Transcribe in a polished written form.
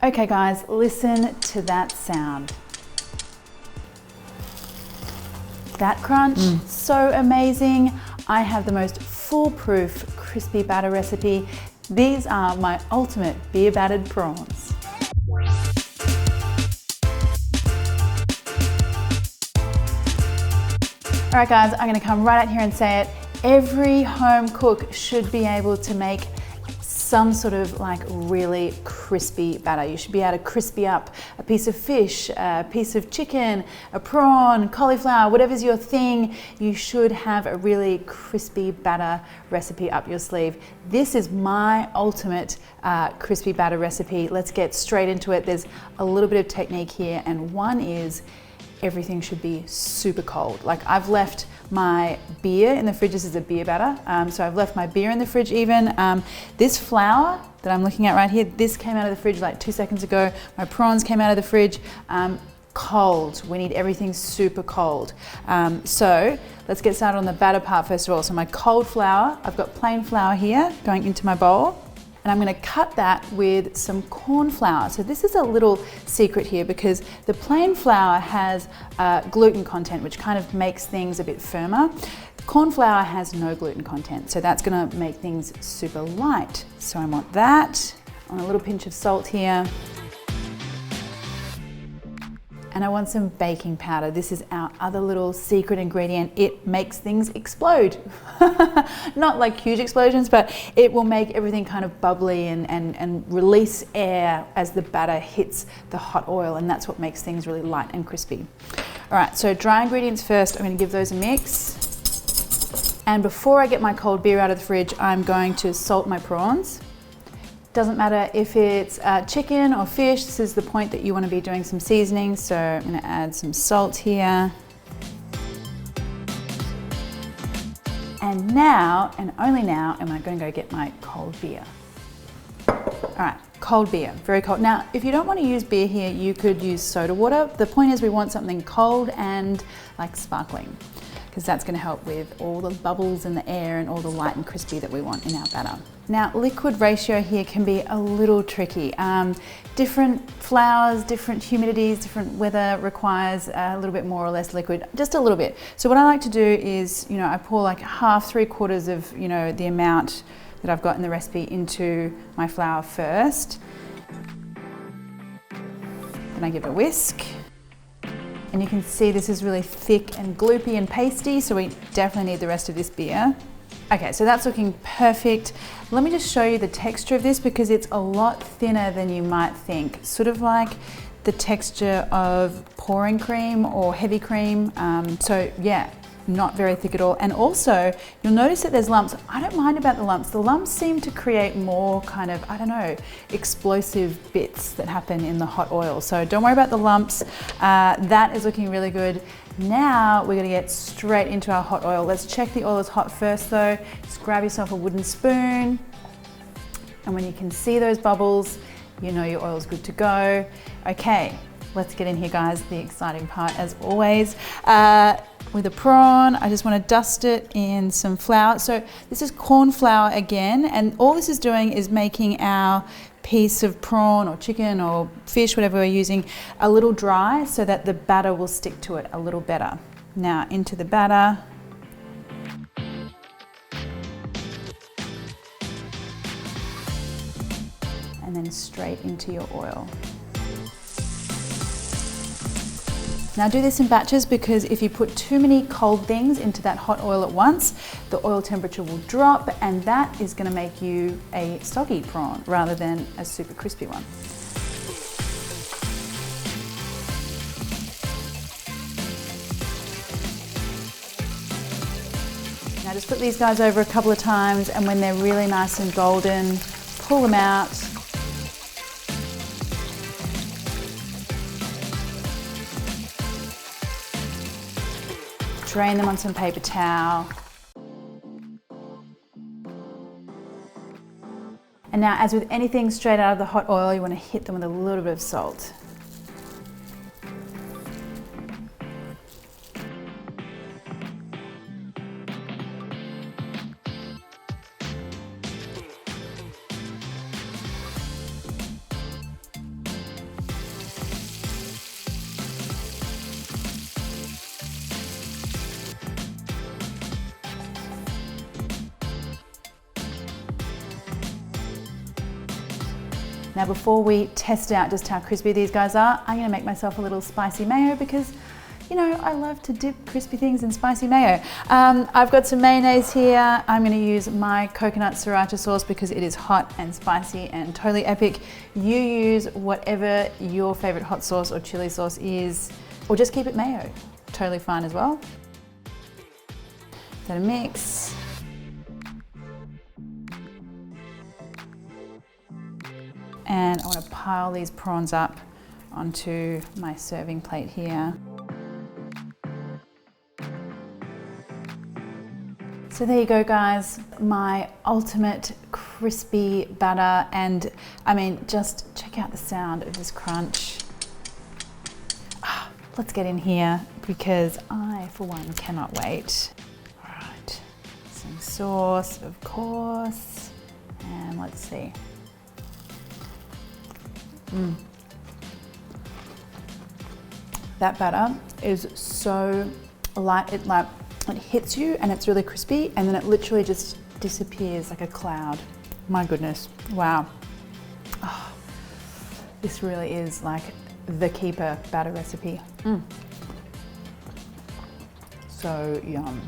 Okay guys, listen to that sound. That crunch, so amazing. I have the most foolproof crispy batter recipe. These are my ultimate beer battered prawns. All right guys, I'm gonna come right out here and say it. Every home cook should be able to make some sort of like really crispy batter. You should be able to crispy up a piece of fish, a piece of chicken, a prawn, cauliflower, whatever's your thing. You should have a really crispy batter recipe up your sleeve. This is my ultimate crispy batter recipe. Let's get straight into it. There's a little bit of technique here, and one is everything should be super cold. Like I've left my beer in the fridge. This is a beer batter. So I've left my beer in the fridge even. This flour that I'm looking at right here, this came out of the fridge like 2 seconds ago. My prawns came out of the fridge. Cold. We need everything super cold. So let's get started on the batter part first of all. So my cold flour, I've got plain flour here going into my bowl. And I'm going to cut that with some corn flour. So this is a little secret here because the plain flour has gluten content, which kind of makes things a bit firmer. Corn flour has no gluten content, so that's going to make things super light. So I want that. I want a little pinch of salt here. And I want some baking powder. This is our other little secret ingredient. It makes things explode. Not like huge explosions, but it will make everything kind of bubbly and release air as the batter hits the hot oil, and that's what makes things really light and crispy. All right, so dry ingredients first. I'm gonna give those a mix. And before I get my cold beer out of the fridge, I'm going to salt my prawns. Doesn't matter if it's chicken or fish, this is the point that you want to be doing some seasoning. So I'm going to add some salt here. And now, and only now, am I going to go get my cold beer. All right, cold beer, very cold. Now, if you don't want to use beer here, you could use soda water. The point is we want something cold and like sparkling, because that's going to help with all the bubbles in the air and all the light and crispy that we want in our batter. Now, liquid ratio here can be a little tricky. Different flours, different humidities, different weather requires a little bit more or less liquid, just a little bit. So what I like to do is, I pour like half, 3/4 of, the amount that I've got in the recipe into my flour first. Then I give it a whisk. And you can see this is really thick and gloopy and pasty, so we definitely need the rest of this beer. Okay, so that's looking perfect. Let me just show you the texture of this because it's a lot thinner than you might think. Sort of like the texture of pouring cream or heavy cream. So yeah, not very thick at all. And also, you'll notice that there's lumps. I don't mind about the lumps. The lumps seem to create more kind of, I don't know, explosive bits that happen in the hot oil. So don't worry about the lumps. That is looking really good. Now we're gonna get straight into our hot oil. Let's check the oil is hot first though. Just grab yourself a wooden spoon. And when you can see those bubbles, you know your oil's good to go. Okay, let's get in here guys, the exciting part as always. With a prawn, I just want to dust it in some flour. So this is corn flour again, and all this is doing is making our piece of prawn or chicken or fish, whatever we're using, a little dry so that the batter will stick to it a little better. Now into the batter. And then straight into your oil. Now do this in batches because if you put too many cold things into that hot oil at once, the oil temperature will drop and that is going to make you a soggy prawn rather than a super crispy one. Now just put these guys over a couple of times, and when they're really nice and golden, pull them out. Drain them on some paper towel. And now, as with anything straight out of the hot oil, you want to hit them with a little bit of salt. Now before we test out just how crispy these guys are, I'm gonna make myself a little spicy mayo because, you know, I love to dip crispy things in spicy mayo. I've got some mayonnaise here. I'm gonna use my coconut sriracha sauce because it is hot and spicy and totally epic. You use whatever your favorite hot sauce or chili sauce is, or just keep it mayo. Totally fine as well. Then a mix. And I want to pile these prawns up onto my serving plate here. So there you go, guys, my ultimate crispy batter. And I mean, just check out the sound of this crunch. Let's get in here because I, for one, cannot wait. All right, some sauce, of course, and let's see. That batter is so light, it hits you and it's really crispy, and then it literally just disappears like a cloud. My goodness, wow. Oh, this really is like the keeper batter recipe. So yum.